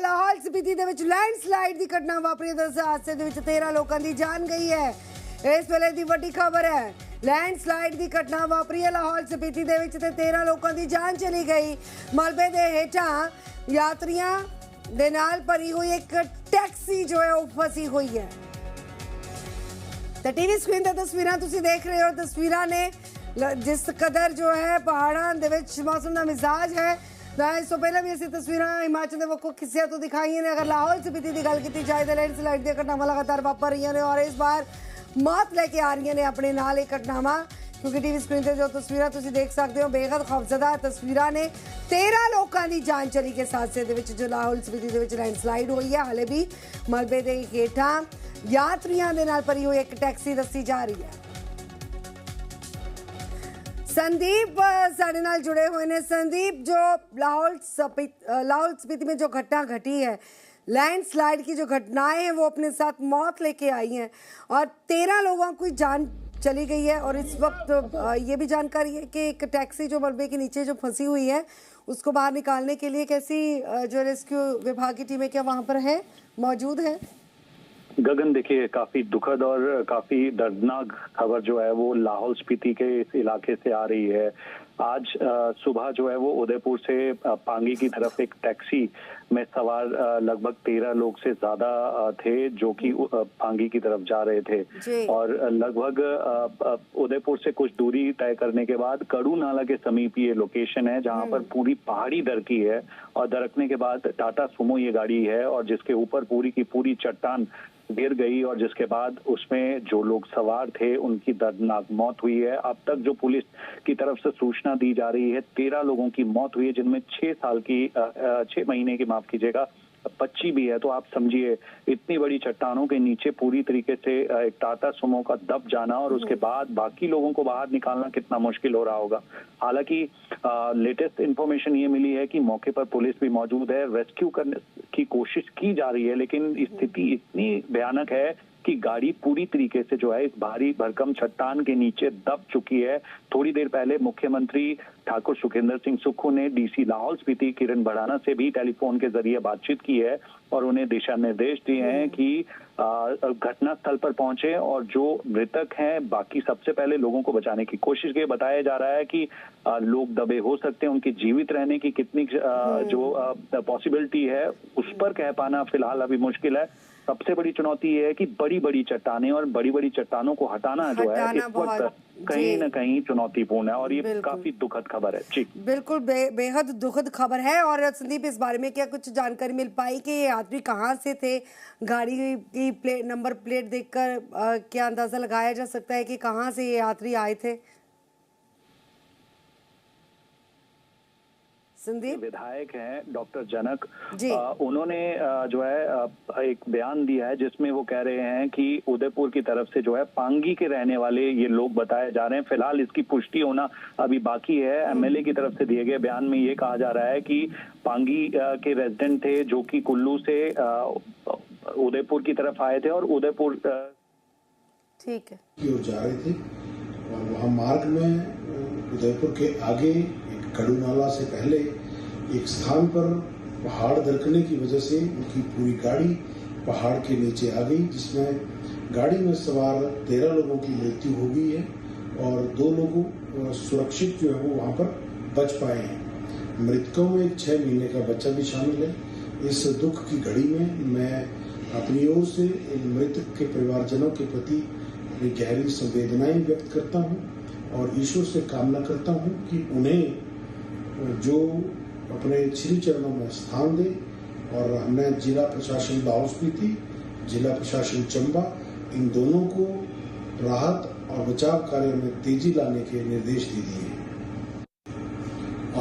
ਲਾਹੌਲ ਸਪੀਤੀ ਦੇ ਵਿੱਚ ਲੈਂਡਸਲਾਈਡ ਦੀ ਘਟਨਾ ਵਾਪਰੀ। ਦਰਅਸਲ ਹਾਦਸੇ ਦੇ ਵਿੱਚ 13 ਲੋਕਾਂ ਦੀ ਜਾਨ ਗਈ ਹੈ। ਇਸ ਵੇਲੇ ਦੀ ਵੱਡੀ ਖਬਰ ਹੈ, ਲੈਂਡਸਲਾਈਡ ਦੀ ਘਟਨਾ ਵਾਪਰੀ ਹੈ ਲਾਹੌਲ ਸਪੀਤੀ ਦੇ ਵਿੱਚ ਤੇ 13 ਲੋਕਾਂ ਦੀ ਜਾਨ ਚਲੀ ਗਈ। ਮਲਬੇ ਦੇ ਹੇਠਾਂ ਯਾਤਰੀਆਂ ਦੇ ਨਾਲ ਭਰੀ ਹੋਈ ਇੱਕ ਟੈਕਸੀ ਜੋ ਹੈ ਉਹ ਫਸੀ ਹੋਈ ਹੈ। ਤੇ ਟੀਵੀ ਸਕਰੀਨ ਤੇ ਤਸਵੀਰਾਂ ਤੁਸੀਂ ਦੇਖ ਰਹੇ ਹੋ। ਤਸਵੀਰਾਂ ਨੇ ਜਿਸ ਕਦਰ ਜੋ ਹੈ ਪਹਾੜਾਂ ਦੇ ਵਿੱਚ ਮੌਸਮ ਦਾ ਮਿਜ਼ਾਜ ਹੈ। इस तो पहले भी ऐसी तस्वीरें हिमाचल के वक् हिस्से तो दिखाई ने। अगर लाहौल स्पीति की गल की जाए तो लैंडस्लाइड दी घटनावां लगातार वापर रही ने और इस बार मौत लेके आ रही ने अपने नाल एक घटनावां, क्योंकि टीवी स्क्रीन पर जो तस्वीरें तुसीं देख सकते हो बेहद खौफजदा तस्वीरें ने। 13 लोगों की जान चली के हादसे दे विच जो लाहौल स्पीति दे विच लैंडस्लाइड हुई है। हाले भी मलबे दे हेठां यात्रियों दे नाल भरी हुई एक टैक्सी दसी जा रही है। संदीप साढ़े नाल जुड़े हुए हैं। संदीप, जो लाहौल स्पीति में जो घटना घटी है, लैंडस्लाइड की जो घटनाएं हैं वो अपने साथ मौत लेके आई हैं और 13 लोगों की जान चली गई है। और इस वक्त ये भी जानकारी है कि एक टैक्सी जो मलबे के नीचे जो फंसी हुई है उसको बाहर निकालने के लिए कैसी जो रेस्क्यू विभाग की टीमें क्या वहाँ पर है मौजूद है? गगन, देखिए, काफी दुखद और काफी दर्दनाक खबर जो है वो लाहौल स्पीति के इस इलाके से आ रही है। आज सुबह जो है वो उदयपुर से पांगी की तरफ एक टैक्सी में सवार लगभग 13 लोग से ज्यादा थे जो कि पांगी की तरफ जा रहे थे और लगभग उदयपुर से कुछ दूरी तय करने के बाद कड़ू नाला के समीप ये लोकेशन है जहां पर पूरी पहाड़ी दरकी है और दरकने के बाद टाटा सुमो ये गाड़ी है और जिसके ऊपर पूरी की पूरी चट्टान गिर गई और जिसके बाद उसमें जो लोग सवार थे उनकी दर्दनाक मौत हुई है। अब तक जो पुलिस की तरफ से सूचना दी जा रही है 13 लोगों की मौत हुई है, जिनमें 6 महीने की, माफ कीजिएगा, बच्ची भी है। तो आप समझिए इतनी बड़ी चट्टानों के नीचे पूरी तरीके से एक टाटा सुमो का दब जाना और उसके बाद बाकी लोगों को बाहर निकालना कितना मुश्किल हो रहा होगा। हालांकि लेटेस्ट इंफॉर्मेशन ये मिली है कि मौके पर पुलिस भी मौजूद है, रेस्क्यू करने की कोशिश की जा रही है, लेकिन स्थिति इतनी भयानक है कि गाड़ी पूरी तरीके से जो है इस भारी भरकम चट्टान के नीचे दब चुकी है। थोड़ी देर पहले मुख्यमंत्री ठाकुर सुखविंदर सिंह सुक्खू ने डीसी लाहौल स्पीति किरण भड़ाना से भी टेलीफोन के जरिए बातचीत की है और उन्हें दिशा निर्देश दिए हैं कि घटना स्थल पर पहुंचे और जो मृतक हैं बाकी सबसे पहले लोगों को बचाने की कोशिश की। बताया जा रहा है कि लोग दबे हो सकते हैं, उनकी जीवित रहने की कितनी जो पॉसिबिलिटी है उस पर कह पाना फिलहाल अभी मुश्किल है। सबसे बड़ी चुनौती ये है कि बड़ी बड़ी चट्टानें और बड़ी बड़ी चट्टानों को हटाना जो है इस वक्त कहीं न कहीं चुनौतीपूर्ण है और ये काफी दुखद खबर है। जी बिल्कुल, बेहद दुखद खबर है। और संदीप, इस बारे में क्या कुछ जानकारी मिल पाई कि ये यात्री कहाँ से थे? गाड़ी की नंबर प्लेट देखकर क्या अंदाजा लगाया जा सकता है कि कहाँ से ये यात्री आए थे? संदीप, विधायक हैं डॉक्टर जनक, उन्होंने जो है एक बयान दिया है जिसमें वो कह रहे हैं कि उदयपुर की तरफ से जो है पांगी के रहने वाले ये लोग बताए जा रहे हैं। फिलहाल इसकी पुष्टि होना अभी बाकी है। एमएलए की तरफ से दिए गए बयान में ये कहा जा रहा है कि पांगी के रेजिडेंट थे जो कि कुल्लू से उदयपुर की तरफ आए थे और उदयपुर ठीक है की ओर जा रहे थे और वहाँ मार्ग में उदयपुर के आगे कड़ू नाला से पहले एक स्थान पर पहाड़ दरकने की वजह से उनकी पूरी गाड़ी पहाड़ के नीचे आ गई, जिसमें गाड़ी में सवार 13 लोगों की मृत्यु हो गई है और 2 लोग सुरक्षित जो है वो वहाँ पर बच पाए हैं। मृतकों में एक 6 महीने का बच्चा भी शामिल है। इस दुख की घड़ी में मैं अपनी ओर से मृतक के परिवारजनों के प्रति अपनी गहरी संवेदनाएं व्यक्त करता हूँ और ईश्वर से कामना करता हूँ कि उन्हें जो अपने श्री चरणों में स्थान दे। और हमने जिला प्रशासन लाहौल स्पीति, जिला प्रशासन चंबा, इन दोनों को राहत और बचाव कार्य में तेजी लाने के निर्देश दे दिए हैं।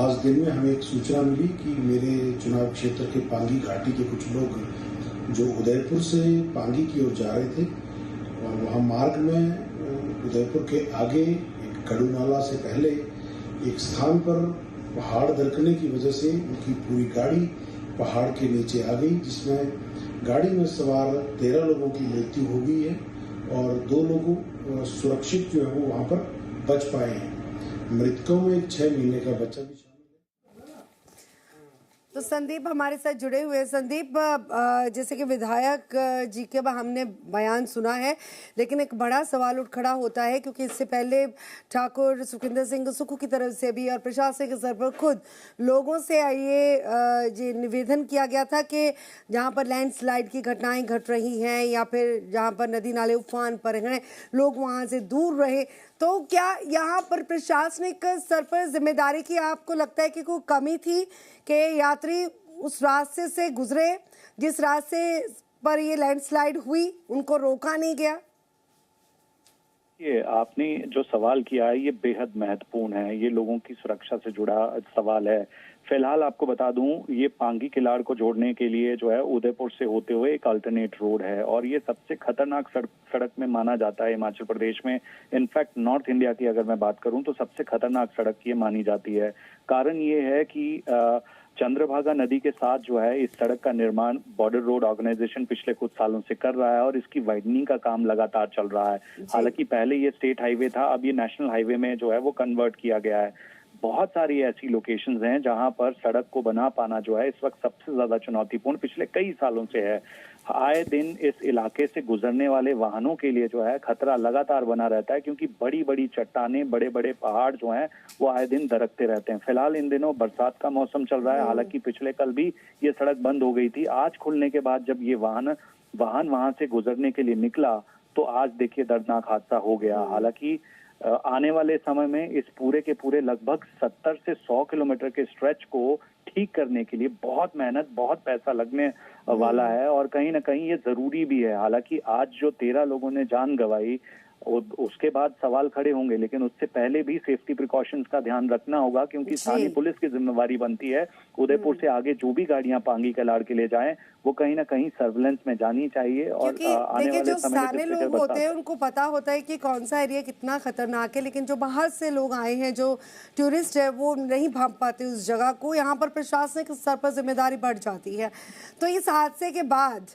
आज दिन में हमें एक सूचना मिली कि मेरे चुनाव क्षेत्र के पांगी घाटी के कुछ लोग जो उदयपुर से पांगी की ओर जा रहे थे और वहाँ मार्ग में उदयपुर के आगे एक कड़ू नाला से पहले एक स्थान पर पहाड़ दरकने की वजह से उनकी पूरी गाड़ी पहाड़ के नीचे आ गई, जिसमें गाड़ी में सवार 13 लोगों की मृत्यु हो गई है और 2 लोग सुरक्षित जो है वो वहाँ पर बच पाए हैं। मृतकों में एक 6 महीने का बच्चा भी शामिल है। तो संदीप हमारे साथ जुड़े हुए हैं। संदीप, जैसे कि विधायक जी के हमने बयान सुना है, लेकिन एक बड़ा सवाल उठ खड़ा होता है क्योंकि इससे पहले ठाकुर सुखविंदर सिंह सुक्खू की तरफ से भी और प्रशासन के स्तर पर खुद लोगों से ये निवेदन किया गया था कि जहां पर लैंडस्लाइड की घटनाएं घट रही हैं या फिर जहां पर नदी नाले उफान पर हैं, लोग वहां से दूर रहे। तो क्या यहाँ पर प्रशासनिक स्तर पर जिम्मेदारी की आपको लगता है कि कोई कमी थी कि यात्री उस रास्ते से गुजरे जिस रास्ते पर ये लैंडस्लाइड हुई, उनको रोका नहीं गया? ये आपने जो सवाल किया है ये बेहद महत्वपूर्ण है। ये लोगों की सुरक्षा से जुड़ा सवाल है। फिलहाल आपको बता दूं, ये पांगी किलाड़ को जोड़ने के लिए जो है उदयपुर से होते हुए एक अल्टरनेट रोड है और ये सबसे खतरनाक सड़क में माना जाता है हिमाचल प्रदेश में। इनफैक्ट नॉर्थ इंडिया की अगर मैं बात करूं तो सबसे खतरनाक सड़क ये मानी जाती है। कारण ये है कि चंद्रभागा नदी के साथ जो है इस सड़क का निर्माण बॉर्डर रोड ऑर्गेनाइजेशन पिछले कुछ सालों से कर रहा है और इसकी वाइडनिंग का काम लगातार चल रहा है। हालांकि पहले ये स्टेट हाईवे था, अब ये नेशनल हाईवे में जो है वो कन्वर्ट किया गया है। बहुत सारी ऐसी लोकेशंस हैं जहां पर सड़क को बना पाना जो है इस वक्त सबसे ज्यादा चुनौतीपूर्ण पिछले कई सालों से है। आए दिन इस इलाके से गुजरने वाले वाहनों के लिए जो है खतरा लगातार बना रहता है क्योंकि बड़ी बड़ी चट्टानें, बड़े बड़े पहाड़ जो हैं वो आए दिन दरकते रहते हैं। फिलहाल इन दिनों बरसात का मौसम चल रहा है, हालांकि पिछले कल भी ये सड़क बंद हो गई थी। आज खुलने के बाद जब ये वाहन वहां से गुजरने के लिए निकला तो आज देखिए दर्दनाक हादसा हो गया। हालांकि आने वाले समय में इस पूरे के पूरे लगभग 70 से 100 किलोमीटर के स्ट्रेच को ठीक करने के लिए बहुत मेहनत, बहुत पैसा लगने वाला है और कहीं ना कहीं ये जरूरी भी है। हालांकि आज जो 13 लोगों ने जान गंवाई उसके बाद सवाल खड़े होंगे, लेकिन उससे पहले भी सेफ्टी प्रिकॉशंस का ध्यान रखना होगा क्योंकि स्थानीय पुलिस की जिम्मेवारी बनती है उदयपुर से आगे जो भी गाड़ियां पांगी किलाड़ के लिए जाएं वो कहीं ना कहीं सर्विलेंस में जानी चाहिए। और आने वाले जो समय स्थानीय लोग होते हैं उनको पता होता है कि कौन सा एरिया कितना खतरनाक है, लेकिन जो बाहर से लोग आए हैं, जो टूरिस्ट है, वो नहीं भांप पाते उस जगह को। यहाँ पर प्रशासनिक स्तर पर जिम्मेदारी बढ़ जाती है। तो इस हादसे के बाद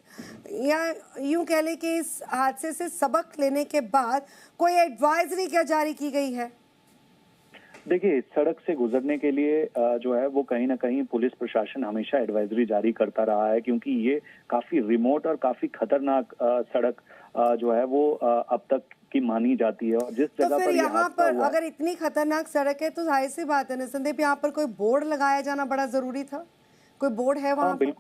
या यूं कह लें कि इस हादसे से सबक लेने के बाद कोई एडवाइजरी क्या जारी की गई है? देखिए, इस सड़क से गुजरने के लिए जो है वो कहीं ना कहीं पुलिस प्रशासन हमेशा एडवाइजरी जारी करता रहा है क्योंकि ये काफी रिमोट और काफी खतरनाक सड़क जो है वो अब तक की मानी जाती है। और जिस जगह पर यहाँ पर अगर इतनी खतरनाक सड़क है तो जाहिर सी बात है ना संदीप, यहाँ पर कोई बोर्ड लगाया जाना बड़ा जरूरी था। कोई बोर्ड है वहाँ पर?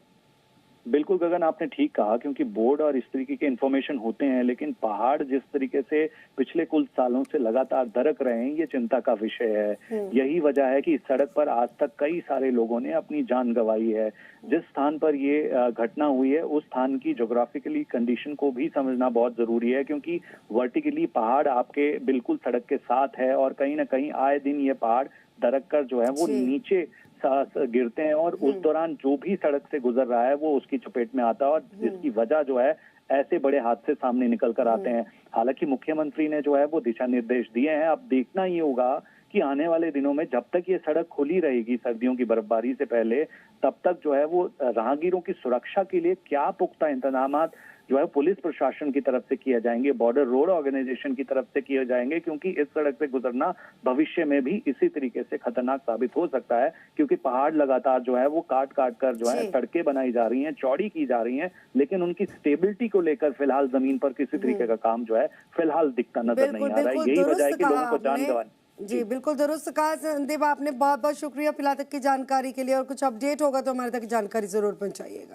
बिल्कुल गगन, आपने ठीक कहा क्योंकि बोर्ड और इस तरीके के इंफॉर्मेशन होते हैं, लेकिन पहाड़ जिस तरीके से पिछले कुछ सालों से लगातार दरक रहे हैं ये चिंता का विषय है। यही वजह है कि इस सड़क पर आज तक कई सारे लोगों ने अपनी जान गंवाई है। जिस स्थान पर ये घटना हुई है उस स्थान की ज्योग्राफिकली कंडीशन को भी समझना बहुत जरूरी है क्योंकि वर्टिकली पहाड़ आपके बिल्कुल सड़क के साथ है और कहीं ना कहीं आए दिन ये पहाड़ दरक कर जो है वो नीचे गिरते हैं और उस दौरान जो भी सड़क से गुजर रहा है वो उसकी चपेट में आता है और जिसकी वजह जो है ऐसे बड़े हादसे सामने निकल कर आते हैं। हालांकि मुख्यमंत्री ने जो है वो दिशा निर्देश दिए हैं। अब देखना ये होगा कि आने वाले दिनों में जब तक ये सड़क खुली रहेगी सर्दियों की बर्फबारी से पहले, तब तक जो है वो राहगीरों की सुरक्षा के लिए क्या पुख्ता इंतजाम जो है पुलिस प्रशासन की तरफ से किए जाएंगे, बॉर्डर रोड ऑर्गेनाइजेशन की तरफ से किए जाएंगे क्योंकि इस सड़क से गुजरना भविष्य में भी इसी तरीके से खतरनाक साबित हो सकता है क्योंकि पहाड़ लगातार जो है वो काट काट कर जो है सड़कें बनाई जा रही हैं, चौड़ी की जा रही हैं, लेकिन उनकी स्टेबिलिटी को लेकर फिलहाल जमीन पर किसी तरीके का काम जो है फिलहाल दिखता नजर नहीं आ रहा है। यही वजह है कि लोगों को जान गंवानी। जी बिल्कुल दुरुस्त कहा संदीप आपने, बहुत बहुत शुक्रिया फिलहाल तक की जानकारी के लिए और कुछ अपडेट होगा तो हमारे तक जानकारी जरूर पहुंचाइएगा।